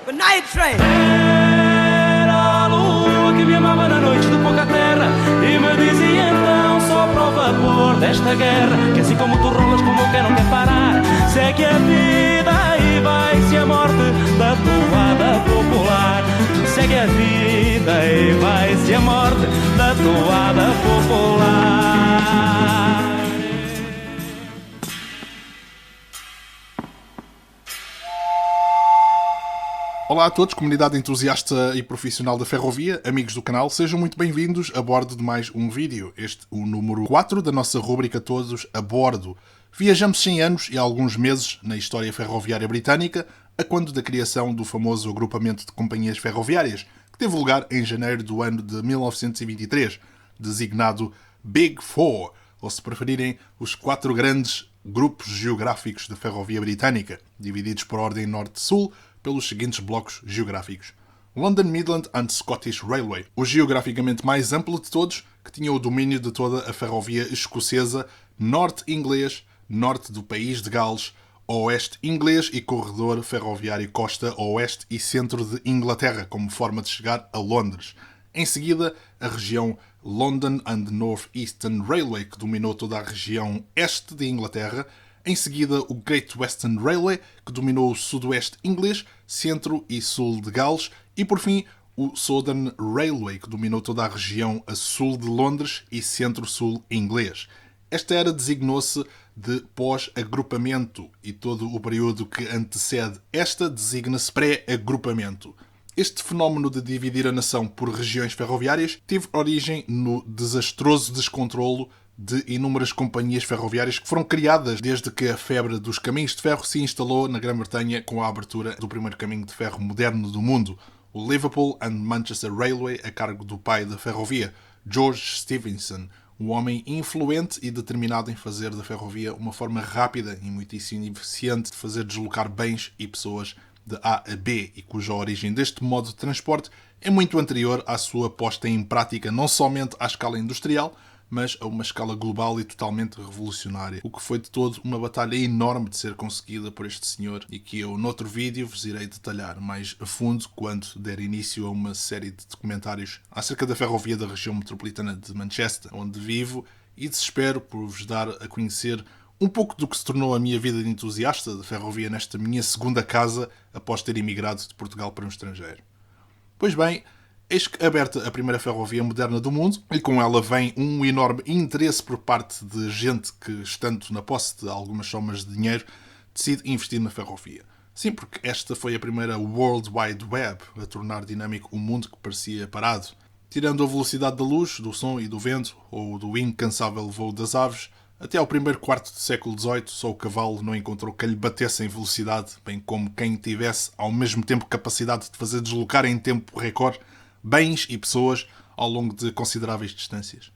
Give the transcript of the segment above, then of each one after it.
Good night, train. Era a lua que me amava na noite de pouca terra e me dizia então só prova vapor desta guerra, que assim como tu rolas como quem não quer parar, segue a vida e vai-se a morte da toada popular. Segue a vida e vai-se a morte da toada popular. Olá a todos, comunidade entusiasta e profissional da ferrovia, amigos do canal, sejam muito bem-vindos a bordo de mais um vídeo. Este o número 4 da nossa rúbrica Todos a Bordo. Viajamos 100 anos e alguns meses na história ferroviária britânica, a quando da criação do famoso agrupamento de companhias ferroviárias, que teve lugar em janeiro do ano de 1923, designado Big Four, ou se preferirem, os 4 grandes grupos geográficos da ferrovia britânica, divididos por ordem norte-sul, pelos seguintes blocos geográficos: London Midland and Scottish Railway, o geograficamente mais amplo de todos, que tinha o domínio de toda a ferrovia escocesa, norte inglês, norte do país de Gales, oeste inglês e corredor ferroviário costa oeste e centro de Inglaterra, como forma de chegar a Londres. Em seguida, a região London and North Eastern Railway, que dominou toda a região este de Inglaterra. Em seguida, o Great Western Railway, que dominou o sudoeste inglês, centro e sul de Gales. E, por fim, o Southern Railway, que dominou toda a região a sul de Londres e centro-sul inglês. Esta era designou-se de pós-agrupamento e todo o período que antecede esta designa-se pré-agrupamento. Este fenómeno de dividir a nação por regiões ferroviárias teve origem no desastroso descontrolo de inúmeras companhias ferroviárias que foram criadas desde que a febre dos caminhos de ferro se instalou na Grã-Bretanha com a abertura do primeiro caminho de ferro moderno do mundo, o Liverpool and Manchester Railway, a cargo do pai da ferrovia, George Stephenson, um homem influente e determinado em fazer da ferrovia uma forma rápida e muitíssimo eficiente de fazer deslocar bens e pessoas de A a B, e cuja origem deste modo de transporte é muito anterior à sua posta em prática não somente à escala industrial, mas a uma escala global e totalmente revolucionária, o que foi de todo uma batalha enorme de ser conseguida por este senhor e que eu, noutro vídeo, vos irei detalhar mais a fundo quando der início a uma série de documentários acerca da ferrovia da região metropolitana de Manchester, onde vivo, e desespero por vos dar a conhecer um pouco do que se tornou a minha vida de entusiasta da ferrovia nesta minha segunda casa após ter emigrado de Portugal para um estrangeiro. Pois bem, eis que aberta a primeira ferrovia moderna do mundo, e com ela vem um enorme interesse por parte de gente que, estando na posse de algumas somas de dinheiro, decide investir na ferrovia. Sim, porque esta foi a primeira World Wide Web a tornar dinâmico um mundo que parecia parado. Tirando a velocidade da luz, do som e do vento, ou do incansável voo das aves, até ao primeiro quarto do século XVIII só o cavalo não encontrou que lhe batesse em velocidade, bem como quem tivesse ao mesmo tempo capacidade de fazer deslocar em tempo recorde bens e pessoas ao longo de consideráveis distâncias.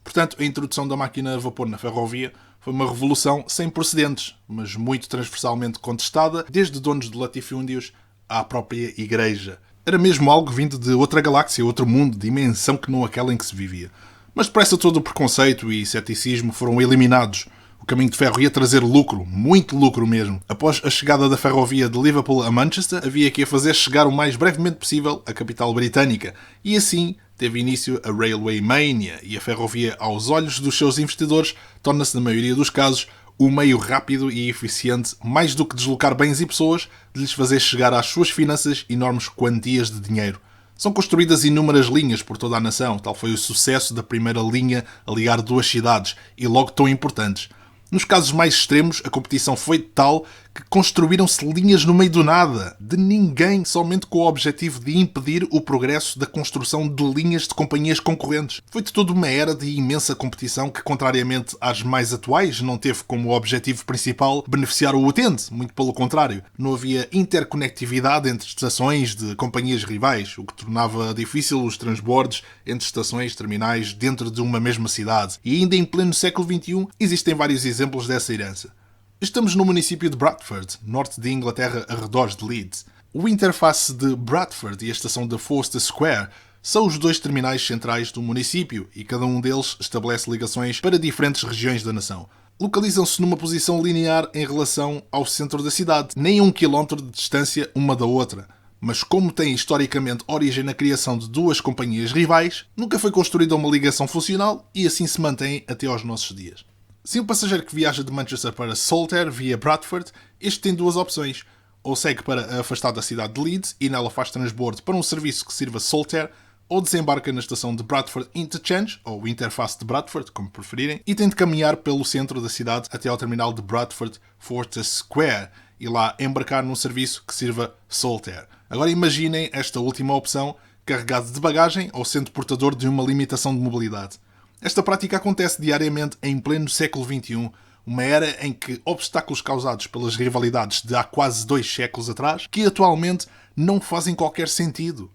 Portanto, a introdução da máquina a vapor na ferrovia foi uma revolução sem precedentes, mas muito transversalmente contestada, desde donos de latifúndios à própria Igreja. Era mesmo algo vindo de outra galáxia, outro mundo, dimensão que não aquela em que se vivia. Mas depressa todo o preconceito e ceticismo foram eliminados. O caminho de ferro ia trazer lucro, muito lucro mesmo. Após a chegada da ferrovia de Liverpool a Manchester, havia que a fazer chegar o mais brevemente possível à capital britânica. E assim teve início a Railway Mania, e a ferrovia, aos olhos dos seus investidores, torna-se, na maioria dos casos, o meio rápido e eficiente, mais do que deslocar bens e pessoas, de lhes fazer chegar às suas finanças enormes quantias de dinheiro. São construídas inúmeras linhas por toda a nação, tal foi o sucesso da primeira linha a ligar duas cidades, e logo tão importantes. Nos casos mais extremos, a competição foi tal que construíram-se linhas no meio do nada, de ninguém, somente com o objetivo de impedir o progresso da construção de linhas de companhias concorrentes. Foi de toda uma era de imensa competição que, contrariamente às mais atuais, não teve como objetivo principal beneficiar o utente, muito pelo contrário. Não havia interconectividade entre estações de companhias rivais, o que tornava difícil os transbordos entre estações terminais dentro de uma mesma cidade. E ainda em pleno século XXI, existem vários exemplos dessa herança. Estamos no município de Bradford, norte de Inglaterra, arredores de Leeds. O interface de Bradford e a estação de Forster Square são os dois terminais centrais do município e cada um deles estabelece ligações para diferentes regiões da nação. Localizam-se numa posição linear em relação ao centro da cidade, nem 1 km de distância uma da outra. Mas como tem historicamente origem na criação de duas companhias rivais, nunca foi construída uma ligação funcional e assim se mantém até aos nossos dias. Se um passageiro que viaja de Manchester para Saltaire via Bradford, este tem duas opções. Ou segue para a afastada da cidade de Leeds e nela faz transbordo para um serviço que sirva Saltaire, ou desembarca na estação de Bradford Interchange, ou Interface de Bradford, como preferirem, e tem de caminhar pelo centro da cidade até ao terminal de Bradford Fortress Square, e lá embarcar num serviço que sirva Saltaire. Agora imaginem esta última opção carregado de bagagem ou sendo portador de uma limitação de mobilidade. Esta prática acontece diariamente em pleno século XXI, uma era em que obstáculos causados pelas rivalidades de há quase 2 séculos atrás, que atualmente não fazem qualquer sentido.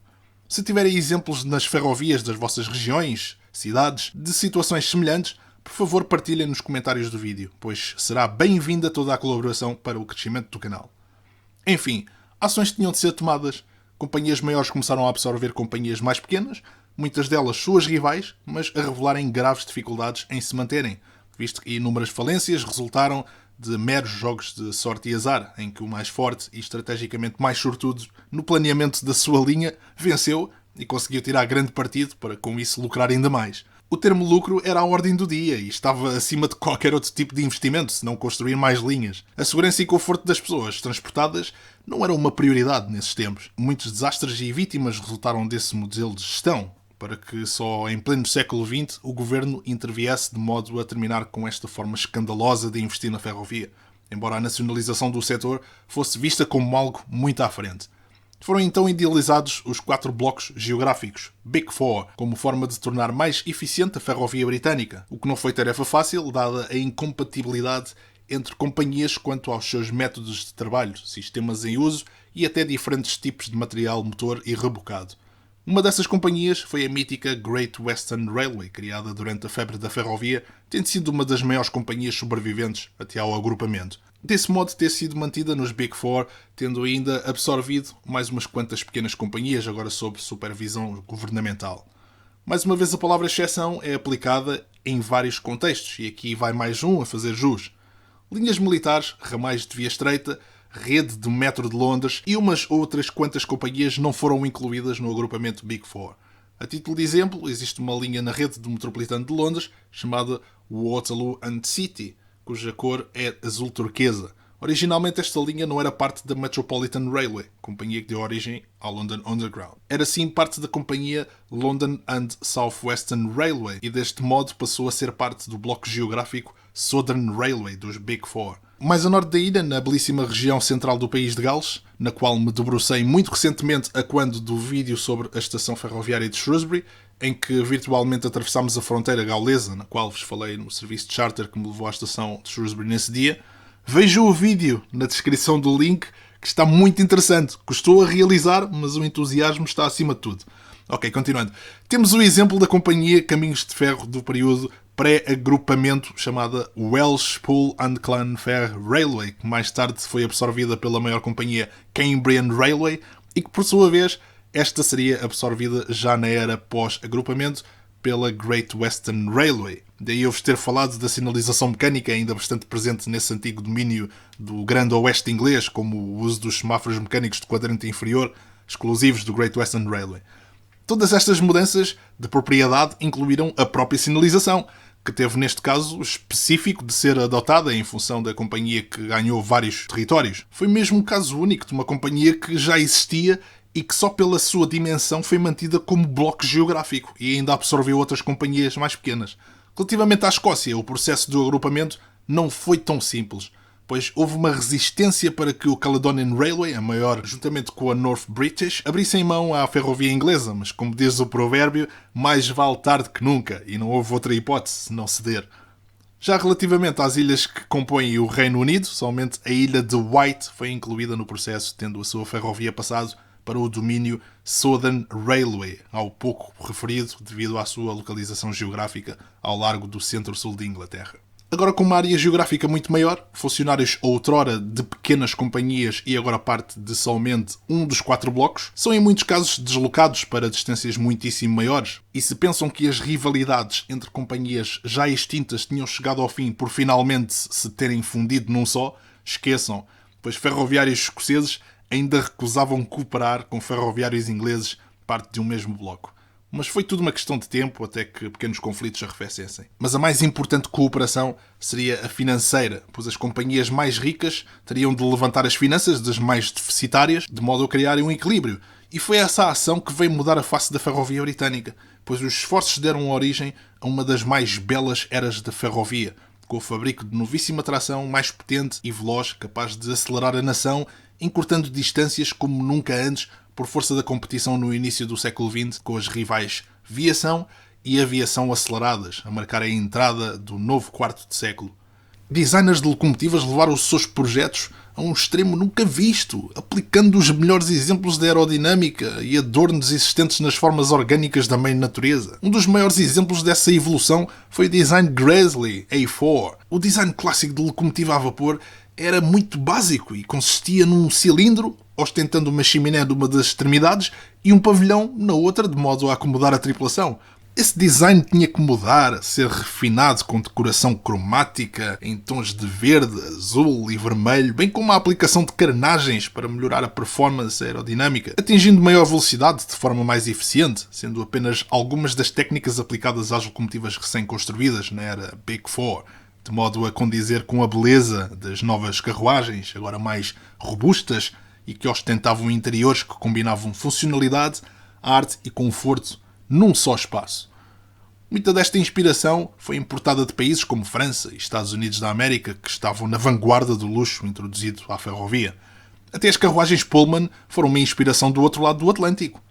Se tiverem exemplos nas ferrovias das vossas regiões, cidades, de situações semelhantes, por favor partilhem nos comentários do vídeo, pois será bem-vinda toda a colaboração para o crescimento do canal. Enfim, ações tinham de ser tomadas. Companhias maiores começaram a absorver companhias mais pequenas, muitas delas suas rivais, mas a revelarem graves dificuldades em se manterem, visto que inúmeras falências resultaram de meros jogos de sorte e azar, em que o mais forte e estrategicamente mais sortudo no planeamento da sua linha venceu e conseguiu tirar grande partido para com isso lucrar ainda mais. O termo lucro era a ordem do dia e estava acima de qualquer outro tipo de investimento, se não construir mais linhas. A segurança e conforto das pessoas transportadas não era uma prioridade nesses tempos. Muitos desastres e vítimas resultaram desse modelo de gestão, para que só em pleno século XX o governo interviesse de modo a terminar com esta forma escandalosa de investir na ferrovia, embora a nacionalização do setor fosse vista como algo muito à frente. Foram então idealizados os 4 blocos geográficos, Big Four, como forma de tornar mais eficiente a ferrovia britânica, o que não foi tarefa fácil, dada a incompatibilidade entre companhias quanto aos seus métodos de trabalho, sistemas em uso e até diferentes tipos de material motor e rebocado. Uma dessas companhias foi a mítica Great Western Railway, criada durante a febre da ferrovia, tendo sido uma das maiores companhias sobreviventes até ao agrupamento. Desse modo ter sido mantida nos Big Four, tendo ainda absorvido mais umas quantas pequenas companhias, agora sob supervisão governamental. Mais uma vez a palavra exceção é aplicada em vários contextos, e aqui vai mais um a fazer jus. Linhas militares, ramais de via estreita, rede do metro de Londres e umas outras quantas companhias não foram incluídas no agrupamento Big Four. A título de exemplo, existe uma linha na rede do metropolitano de Londres chamada Waterloo and City, cuja cor é azul turquesa. Originalmente esta linha não era parte da Metropolitan Railway, companhia que deu origem ao London Underground. Era sim parte da companhia London and South Western Railway e deste modo passou a ser parte do bloco geográfico Southern Railway dos Big Four. Mais a norte da ilha, na belíssima região central do país de Gales, na qual me debrucei muito recentemente a quando do vídeo sobre a estação ferroviária de Shrewsbury, em que virtualmente atravessámos a fronteira gaulesa, na qual vos falei no serviço de charter que me levou à estação de Shrewsbury nesse dia. Vejam o vídeo na descrição do link, que está muito interessante. Custou a realizar, mas o entusiasmo está acima de tudo. Ok, continuando. Temos o exemplo da companhia Caminhos de Ferro do período pré-agrupamento, chamada Welsh Pool and Clan Fair Railway, que mais tarde foi absorvida pela maior companhia Cambrian Railway e que, por sua vez, esta seria absorvida já na era pós-agrupamento pela Great Western Railway. Daí eu vos ter falado da sinalização mecânica ainda bastante presente nesse antigo domínio do Grande Oeste inglês, como o uso dos semáforos mecânicos de quadrante inferior, exclusivos do Great Western Railway. Todas estas mudanças de propriedade incluíram a própria sinalização, que teve neste caso específico de ser adotada em função da companhia que ganhou vários territórios. Foi mesmo um caso único de uma companhia que já existia e que só pela sua dimensão foi mantida como bloco geográfico e ainda absorveu outras companhias mais pequenas. Relativamente à Escócia, o processo do agrupamento não foi tão simples, pois houve uma resistência para que o Caledonian Railway, a maior, juntamente com a North British, abrissem mão à ferrovia inglesa, mas como diz o provérbio, mais vale tarde que nunca, e não houve outra hipótese senão ceder. Já relativamente às ilhas que compõem o Reino Unido, somente a ilha de Wight foi incluída no processo, tendo a sua ferrovia passado para o domínio Southern Railway, ao pouco referido devido à sua localização geográfica ao largo do centro-sul de Inglaterra. Agora, com uma área geográfica muito maior, funcionários outrora de pequenas companhias e agora parte de somente um dos 4 blocos, são em muitos casos deslocados para distâncias muitíssimo maiores. E se pensam que as rivalidades entre companhias já extintas tinham chegado ao fim por finalmente se terem fundido num só, esqueçam, pois ferroviários escoceses ainda recusavam cooperar com ferroviários ingleses, parte de um mesmo bloco. Mas foi tudo uma questão de tempo até que pequenos conflitos arrefecessem. Mas a mais importante cooperação seria a financeira, pois as companhias mais ricas teriam de levantar as finanças das mais deficitárias, de modo a criarem um equilíbrio. E foi essa a ação que veio mudar a face da ferrovia britânica, pois os esforços deram origem a uma das mais belas eras da ferrovia, com o fabrico de novíssima tração mais potente e veloz, capaz de acelerar a nação, encurtando distâncias como nunca antes, por força da competição no início do século XX, com as rivais viação e aviação aceleradas, a marcar a entrada do novo quarto de século. Designers de locomotivas levaram os seus projetos a um extremo nunca visto, aplicando os melhores exemplos da aerodinâmica e adornos existentes nas formas orgânicas da mãe natureza. Um dos maiores exemplos dessa evolução foi o design Gresley A4. O design clássico de locomotiva a vapor era muito básico e consistia num cilindro, ostentando uma chaminé numa das extremidades e um pavilhão na outra, de modo a acomodar a tripulação. Esse design tinha que mudar, ser refinado com decoração cromática em tons de verde, azul e vermelho, bem como a aplicação de carenagens para melhorar a performance aerodinâmica, atingindo maior velocidade de forma mais eficiente, sendo apenas algumas das técnicas aplicadas às locomotivas recém-construídas na era Big Four, de modo a condizer com a beleza das novas carruagens, agora mais robustas e que ostentavam interiores que combinavam funcionalidade, arte e conforto num só espaço. Muita desta inspiração foi importada de países como França e Estados Unidos da América, que estavam na vanguarda do luxo introduzido à ferrovia. Até as carruagens Pullman foram uma inspiração do outro lado do Atlântico.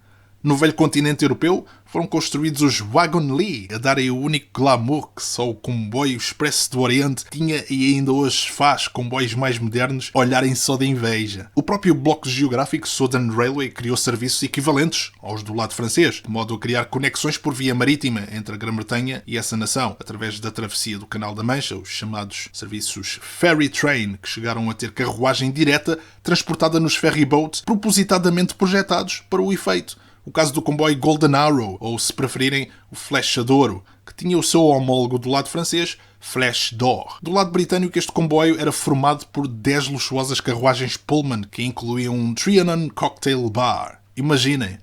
No velho continente europeu foram construídos os Wagon Lee, a darem o único glamour que só o comboio expresso do Oriente tinha e ainda hoje faz comboios mais modernos olharem só de inveja. O próprio bloco geográfico Southern Railway criou serviços equivalentes aos do lado francês, de modo a criar conexões por via marítima entre a Grã-Bretanha e essa nação, através da travessia do Canal da Mancha, os chamados serviços Ferry Train, que chegaram a ter carruagem direta transportada nos ferry boats propositadamente projetados para o efeito. O caso do comboio Golden Arrow, ou se preferirem, o Flecha de Ouro, que tinha o seu homólogo do lado francês, Flèche d'Or. Do lado britânico, este comboio era formado por 10 luxuosas carruagens Pullman, que incluíam um Trianon Cocktail Bar. Imaginem,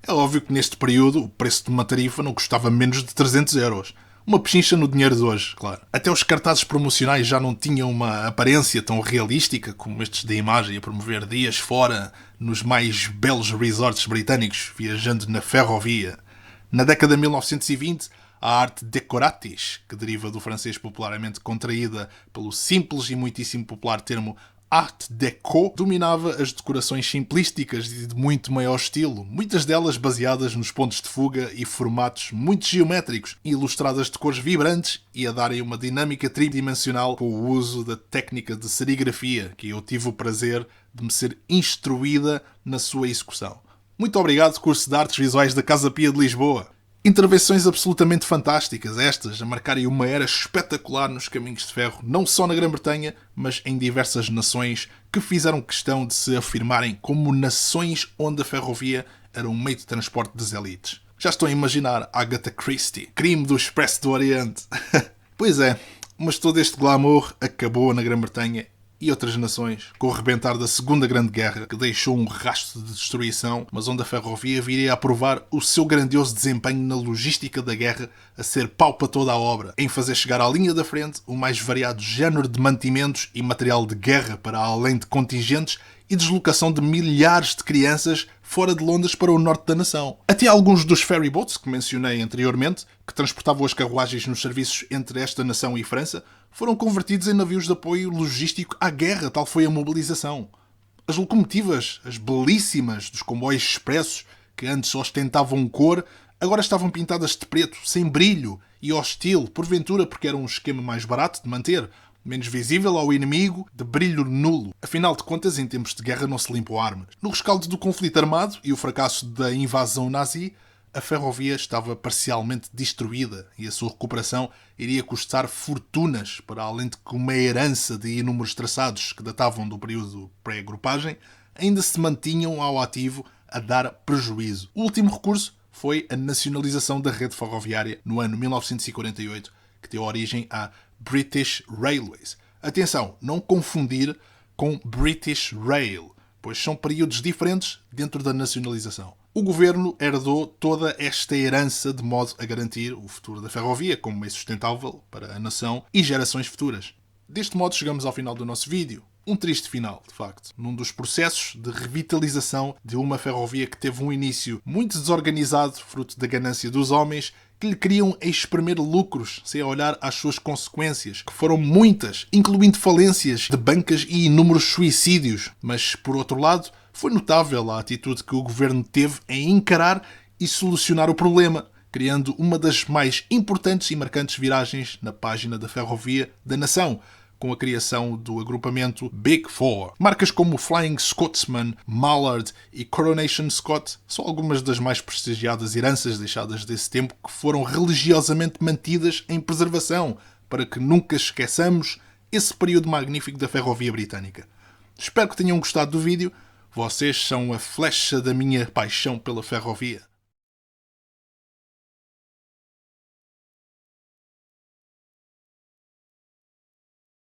é óbvio que neste período o preço de uma tarifa não custava menos de 300 euros. Uma pechincha no dinheiro de hoje, claro. Até os cartazes promocionais já não tinham uma aparência tão realística como estes da imagem, a promover dias fora nos mais belos resorts britânicos, viajando na ferrovia. Na década de 1920, a arte decoratis, que deriva do francês popularmente contraída pelo simples e muitíssimo popular termo Art Deco, dominava as decorações simplísticas e de muito maior estilo, muitas delas baseadas nos pontos de fuga e formatos muito geométricos, ilustradas de cores vibrantes e a darem uma dinâmica tridimensional com o uso da técnica de serigrafia, que eu tive o prazer de me ser instruída na sua execução. Muito obrigado, curso de artes visuais da Casa Pia de Lisboa. Intervenções absolutamente fantásticas, estas, a marcarem uma era espetacular nos caminhos de ferro, não só na Grã-Bretanha, mas em diversas nações que fizeram questão de se afirmarem como nações onde a ferrovia era um meio de transporte das elites. Já estou a imaginar Agatha Christie, crime do Expresso do Oriente. Pois é, mas todo este glamour acabou na Grã-Bretanha e outras nações, com o rebentar da Segunda Grande Guerra, que deixou um rastro de destruição, mas onde a ferrovia viria a provar o seu grandioso desempenho na logística da guerra, a ser pau para toda a obra, em fazer chegar à linha da frente o mais variado género de mantimentos e material de guerra para além de contingentes e deslocação de milhares de crianças fora de Londres para o norte da nação. Até alguns dos ferryboats que mencionei anteriormente, que transportavam as carruagens nos serviços entre esta nação e França, foram convertidos em navios de apoio logístico à guerra, tal foi a mobilização. As locomotivas, as belíssimas dos comboios expressos, que antes ostentavam cor, agora estavam pintadas de preto, sem brilho e hostil, porventura porque era um esquema mais barato de manter, menos visível ao inimigo, de brilho nulo. Afinal de contas, em tempos de guerra não se limpam armas. No rescaldo do conflito armado e o fracasso da invasão nazi, a ferrovia estava parcialmente destruída e a sua recuperação iria custar fortunas, para além de que uma herança de inúmeros traçados que datavam do período pré-agrupagem ainda se mantinham ao ativo a dar prejuízo. O último recurso foi a nacionalização da rede ferroviária no ano 1948, que deu origem à British Railways. Atenção, não confundir com British Rail. pois são períodos diferentes dentro da nacionalização. O governo herdou toda esta herança de modo a garantir o futuro da ferrovia como meio sustentável para a nação e gerações futuras. Deste modo chegamos ao final do nosso vídeo. Um triste final, de facto, num dos processos de revitalização de uma ferrovia que teve um início muito desorganizado, fruto da ganância dos homens, que lhe queriam espremer lucros, sem olhar às suas consequências, que foram muitas, incluindo falências de bancas e inúmeros suicídios. Mas, por outro lado, foi notável a atitude que o governo teve em encarar e solucionar o problema, criando uma das mais importantes e marcantes viragens na página da ferrovia da nação, com a criação do agrupamento Big Four. Marcas como Flying Scotsman, Mallard e Coronation Scott são algumas das mais prestigiadas heranças deixadas desse tempo que foram religiosamente mantidas em preservação, para que nunca esqueçamos esse período magnífico da ferrovia britânica. Espero que tenham gostado do vídeo. Vocês são a flecha da minha paixão pela ferrovia.